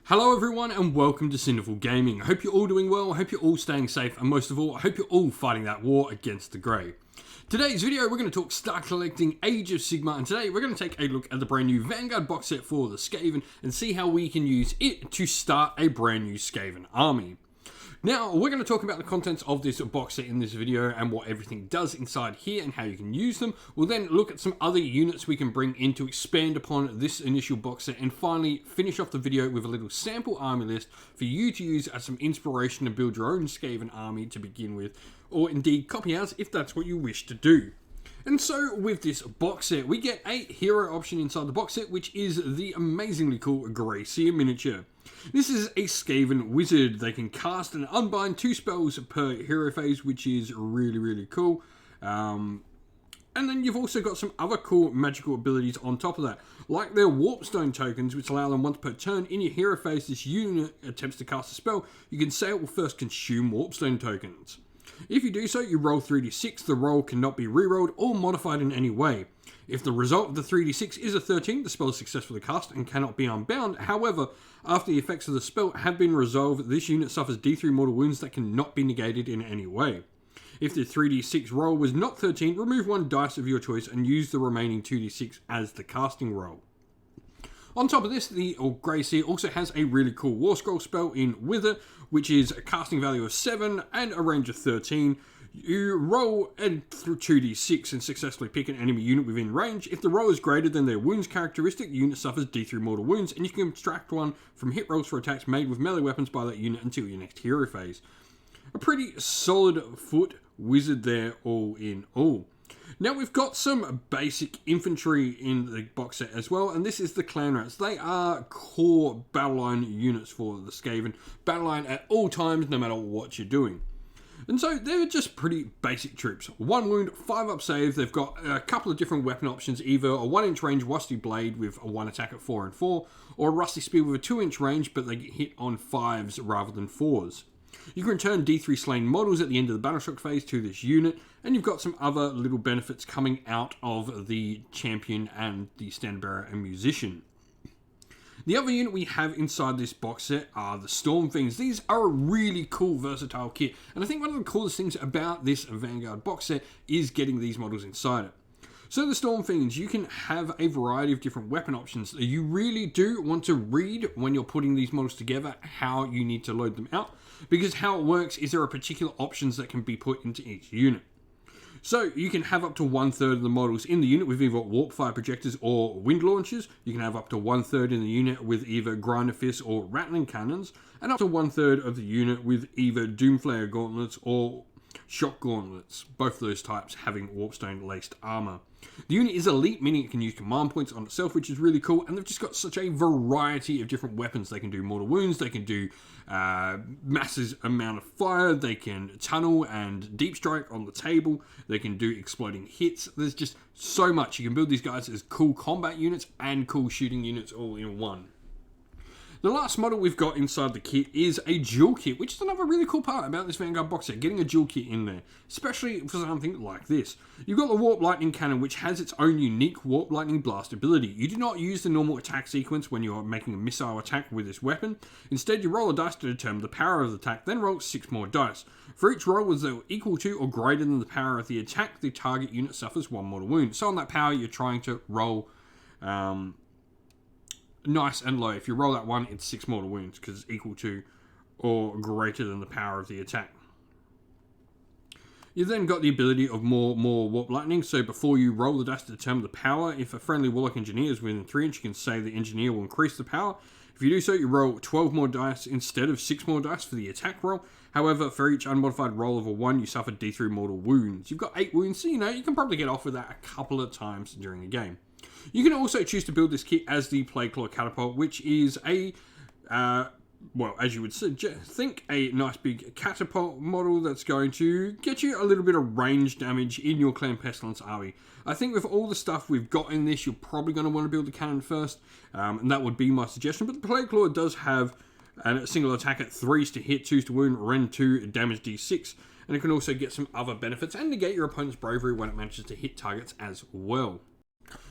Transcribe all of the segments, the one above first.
Hello everyone and welcome to Sinful Gaming. I hope you're all doing well, I hope you're all staying safe, and most of all, I hope you're all fighting that war against the Grey. Today's video, we're going to talk Start Collecting Age of Sigmar, and today we're going to take a look at the brand new Vanguard box set for the Skaven and see how we can use it to start a brand new Skaven army. Now, we're going to talk about the contents of this box set in this video and what everything does inside here and how you can use them. We'll then look at some other units we can bring in to expand upon this initial box set, and finally finish off the video with a little sample army list for you to use as some inspiration to build your own Skaven army to begin with, or indeed copy ours if that's what you wish to do. And so with this box set, we get a hero option inside the box set, which is the amazingly cool Gracia miniature. This is a Skaven wizard. They can cast and unbind 2 spells per hero phase, which is really cool. And then you've also got some other cool magical abilities on top of that, like their Warpstone tokens, which allow them once per turn in your hero phase this unit attempts to cast a spell, you can say it will first consume Warpstone tokens. If you do so, you roll 3d6, the roll cannot be rerolled or modified in any way. If the result of the 3d6 is a 13, the spell is successfully cast and cannot be unbound. However, after the effects of the spell have been resolved, this unit suffers D3 mortal wounds that cannot be negated in any way. If the 3d6 roll was not 13, remove 1 dice of your choice and use the remaining 2d6 as the casting roll. On top of this, the Gracia also has a really cool War Scroll spell in Wither, which is a casting value of 7 and a range of 13. You roll through 2d6 and successfully pick an enemy unit within range. If the roll is greater than their wounds characteristic, the unit suffers D3 mortal wounds, and you can subtract 1 from hit rolls for attacks made with melee weapons by that unit until your next hero phase. A pretty solid foot wizard there, all in all. Now we've got some basic infantry in the box set as well, and this is the Clan Rats. They are core battle line units for the Skaven. Battle line at all times, no matter what you're doing. And so they're just pretty basic troops. 1 wound, 5 up save. They've got a couple of different weapon options, either a 1-inch range rusty blade with a 1 attack at 4 and 4, or a rusty spear with a 2-inch range, but they get hit on 5s rather than 4s. You can return D3 slain models at the end of the battle shock phase to this unit, and you've got some other little benefits coming out of the champion and the stand bearer and musician. The other unit we have inside this box set are the Storm Fiends. These are a really cool, versatile kit, and I think one of the coolest things about this Vanguard box set is getting these models inside it. So the Storm Fiends, you can have a variety of different weapon options. You really do want to read when you're putting these models together how you need to load them out, because how it works is there are particular options that can be put into each unit. So you can have up to 1/3 of the models in the unit with either warp fire projectors or wind launchers. You can have up to 1/3 in the unit with either grinder fists or rattling cannons, and up to 1/3 of the unit with either doomflayer gauntlets or shock gauntlets, both those types having warpstone laced armor. The unit is elite, meaning it can use command points on itself, which is really cool, and they've just got such a variety of different weapons. They can do mortal wounds, they can do massive amount of fire, they can tunnel and deep strike on the table, they can do exploding hits. There's just so much. You can build these guys as cool combat units and cool shooting units all in one. The last model we've got inside the kit is a dual kit, which is another really cool part about this Vanguard box set, getting a dual kit in there, especially for something like this. You've got the Warp Lightning Cannon, which has its own unique Warp Lightning Blast ability. You do not use the normal attack sequence when you're making a missile attack with this weapon. Instead, you roll a dice to determine the power of the attack, then roll 6 more dice. For each roll was equal to or greater than the power of the attack, the target unit suffers 1 mortal wound. So on that power, you're trying to roll nice and low. If you roll that 1, it's 6 mortal wounds because it's equal to or greater than the power of the attack. You've then got the ability of more Warp Lightning, so before you roll the dice to determine the power, if a friendly Warlock Engineer is within 3 inch, you can say the Engineer will increase the power. If you do so, you roll 12 more dice instead of 6 more dice for the attack roll. However, for each unmodified roll of a 1, you suffer D3 mortal wounds. You've got 8 wounds, so you can probably get off with that a couple of times during a game. You can also choose to build this kit as the Plagueclaw Catapult, which is a, well, as you would think, a nice big catapult model that's going to get you a little bit of range damage in your Clan Pestilence army. I think with all the stuff we've got in this, you're probably going to want to build the cannon first, and that would be my suggestion. But the Plagueclaw does have a single attack at 3s to hit, 2s to wound, rend 2, damage D6, and it can also get some other benefits and negate your opponent's bravery when it manages to hit targets as well.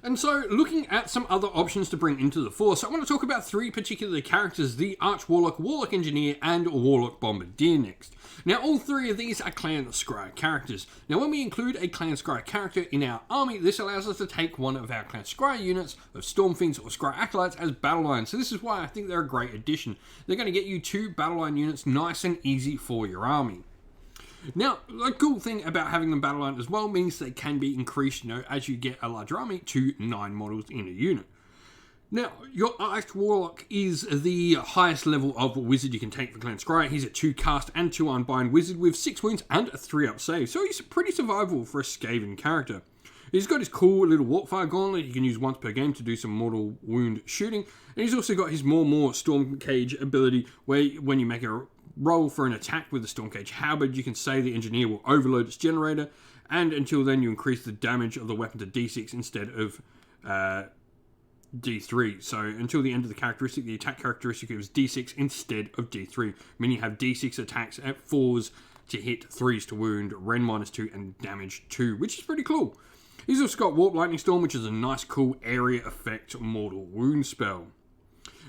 And so, looking at some other options to bring into the force, I want to talk about three particular characters, the Arch Warlock, Warlock Engineer, and Warlock Bombardier next. Now, all three of these are Clan Scryer characters. Now, when we include a Clan Scryer character in our army, this allows us to take one of our Clan Scryer units of Stormfiends or Scryer Acolytes as battle lines. So this is why I think they're a great addition. They're going to get you 2 battle line units nice and easy for your army. Now, the cool thing about having them battle line as well means they can be increased, as you get a larger army to 9 models in a unit. Now, your Arch Warlock is the highest level of wizard you can take for Clan Scryer. He's a 2 cast and 2 unbind wizard with 6 wounds and a 3 up save, so he's pretty survivable for a Skaven character. He's got his cool little Warpfire Gauntlet he can use once per game to do some mortal wound shooting, and he's also got his more Storm Cage ability where when you make a roll for an attack with the Storm Cage Halberd, you can say the Engineer will overload its generator, and until then you increase the damage of the weapon to D6 instead of D3. So until the end of the characteristic, the attack characteristic is D6 instead of D3, meaning you have D6 attacks at 4s to hit, 3s to wound, Ren -2, and damage 2, which is pretty cool. He's also got Warp Lightning Storm, which is a nice cool area effect mortal wound spell.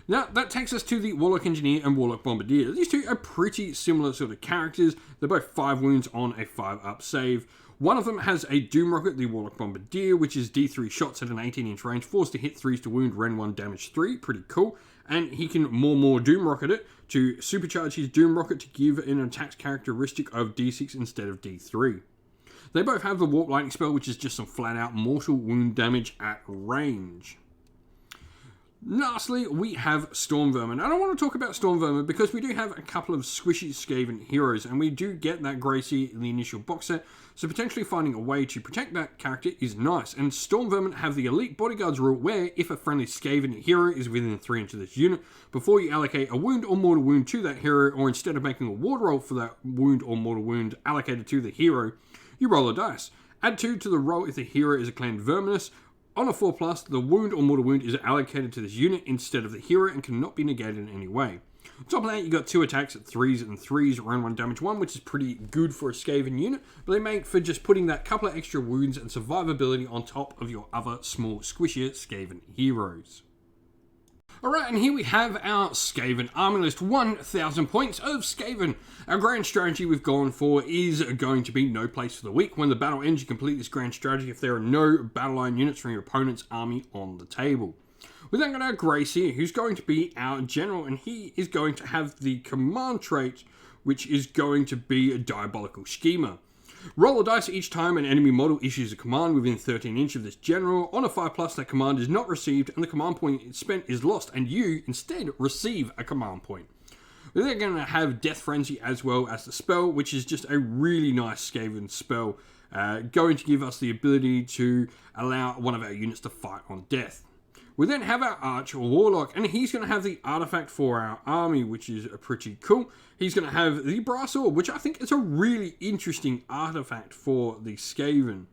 Now, that takes us to the Warlock Engineer and Warlock Bombardier. These two are pretty similar sort of characters. They're both 5 wounds on a 5 up save. One of them has a Doom Rocket, the Warlock Bombardier, which is D3 shots at an 18-inch range, 4s to hit, 3s to wound, Ren 1, damage 3. Pretty cool. And he can more Doom Rocket it to supercharge his Doom Rocket to give an attack characteristic of D6 instead of D3. They both have the Warp Lightning spell, which is just some flat-out mortal wound damage at range. Lastly, we have Storm Vermin. I don't want to talk about Storm Vermin because we do have a couple of squishy Skaven heroes, and we do get that Gracie in the initial box set, so potentially finding a way to protect that character is nice. And Storm Vermin have the Elite Bodyguards rule where if a friendly Skaven hero is within 3 inches of this unit, before you allocate a wound or mortal wound to that hero, or instead of making a ward roll for that wound or mortal wound allocated to the hero, you roll a dice. Add 2 to the roll if the hero is a Clan Verminous. On a 4+, the wound or mortal wound is allocated to this unit instead of the hero and cannot be negated in any way. On top of that, you got 2 attacks at 3s and 3s, round 1 damage 1, which is pretty good for a Skaven unit, but they make for just putting that couple of extra wounds and survivability on top of your other small, squishier Skaven heroes. Alright, and here we have our Skaven Army list, 1,000 points of Skaven. Our grand strategy we've gone for is going to be no place for the weak. When the battle ends, you complete this grand strategy if there are no battle line units from your opponent's army on the table. We then got our Grace here, who's going to be our general, and he is going to have the command trait, which is going to be a Diabolical Schemer. Roll a dice each time an enemy model issues a command within 13 inches of this general. On a 5+, that command is not received and the command point spent is lost, and you instead receive a command point. We're then going to have Death Frenzy as well as the spell, which is just a really nice Skaven spell, going to give us the ability to allow one of our units to fight on death. We then have our Arch Warlock, and he's going to have the artifact for our army, which is pretty cool. He's going to have the Brass Orb, which I think is a really interesting artifact for the Skaven.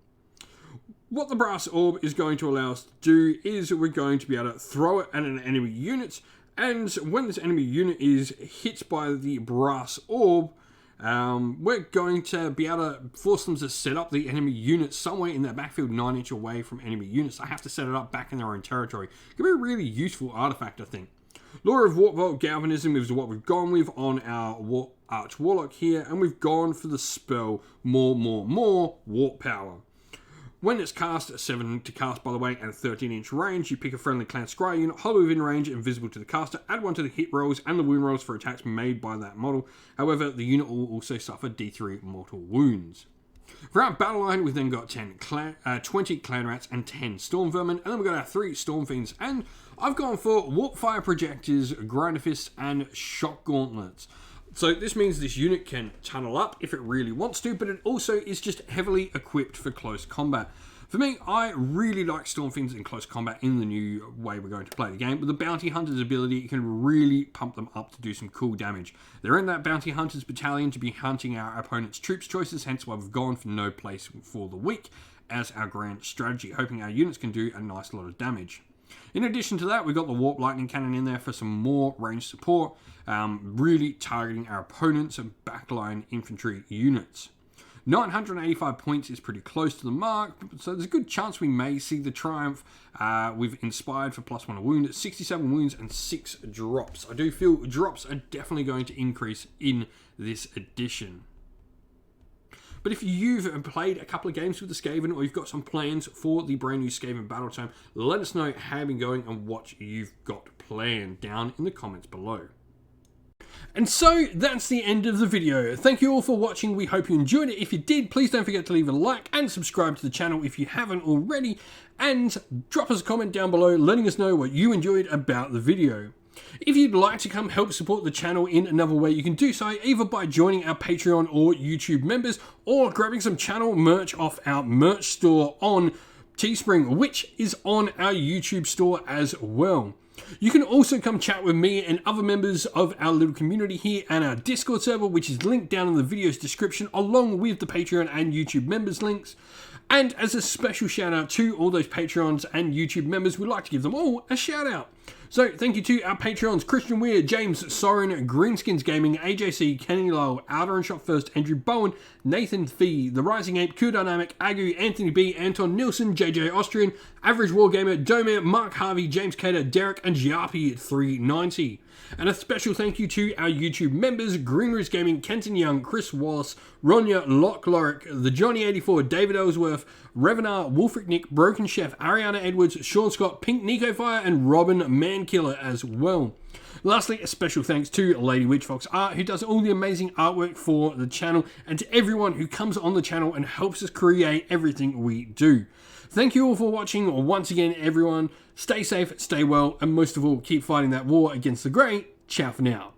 What the Brass Orb is going to allow us to do is we're going to be able to throw it at an enemy unit, and when this enemy unit is hit by the Brass Orb, we're going to be able to force them to set up the enemy unit somewhere in their backfield 9 inches away from enemy units. They have to set it up back in their own territory. It can be a really useful artifact, I think. Law of Warp Vault Galvanism is what we've gone with on our Arch Warlock here, and we've gone for the spell more Warp Power. When it's cast at 7 to cast, by the way, and a 13-inch range, you pick a friendly Clan Scryer unit, hollow within range and visible to the caster, add 1 to the hit rolls and the wound rolls for attacks made by that model. However, the unit will also suffer D3 mortal wounds. For our battle line, we've then got 20 Clan Rats and 10 Storm Vermin, and then we've got our 3 Storm Fiends, and I've gone for Warp Fire Projectors, Grinder Fists, and Shock Gauntlets. So this means this unit can tunnel up if it really wants to, but it also is just heavily equipped for close combat. For me, I really like Stormfiends in close combat in the new way we're going to play the game. With the Bounty Hunter's ability, it can really pump them up to do some cool damage. They're in that Bounty Hunter's battalion to be hunting our opponent's troops choices, hence why we've gone for no place for the weak as our grand strategy, hoping our units can do a nice lot of damage. In addition to that, we've got the Warp Lightning Cannon in there for some more range support, really targeting our opponents and backline infantry units. 985 points is pretty close to the mark, so there's a good chance we may see the triumph. We've inspired for +1 a wound, 67 wounds and 6 drops. I do feel drops are definitely going to increase in this edition. But if you've played a couple of games with the Skaven, or you've got some plans for the brand new Skaven Battletome, let us know how you've been going and what you've got planned down in the comments below. And so that's the end of the video. Thank you all for watching. We hope you enjoyed it. If you did, please don't forget to leave a like and subscribe to the channel if you haven't already, and drop us a comment down below letting us know what you enjoyed about the video. If you'd like to come help support the channel in another way, you can do so either by joining our Patreon or YouTube members, or grabbing some channel merch off our merch store on Teespring, which is on our YouTube store as well. You can also come chat with me and other members of our little community here and our Discord server, which is linked down in the video's description, along with the Patreon and YouTube members links. And as a special shout out to all those Patreons and YouTube members, we'd like to give them all a shout out. So thank you to our Patreons: Christian Weir, James Soren, Greenskins Gaming, AJC, Kenny Lowell, Outer and Shot First, Andrew Bowen, Nathan Fee, The Rising Ape, Q Dynamic, Agu, Anthony B, Anton Nilsson, JJ Austrian, Average Wargamer, Domir, Mark Harvey, James Cater, Derek and Giapi 390. And a special thank you to our YouTube members: Greenroost Gaming, Kenton Young, Chris Wallace, Ronya, Locke Lorick, The Johnny84, David Ellsworth, Revenar, Wolfric Nick, Broken Chef, Ariana Edwards, Sean Scott, Pink Nico Fire, and Robin Mankiller as well. Lastly, a special thanks to Lady Witchfox Art, who does all the amazing artwork for the channel, and to everyone who comes on the channel and helps us create everything we do. Thank you all for watching once again, everyone. Stay safe, stay well, and most of all, keep fighting that war against the grey. Ciao for now.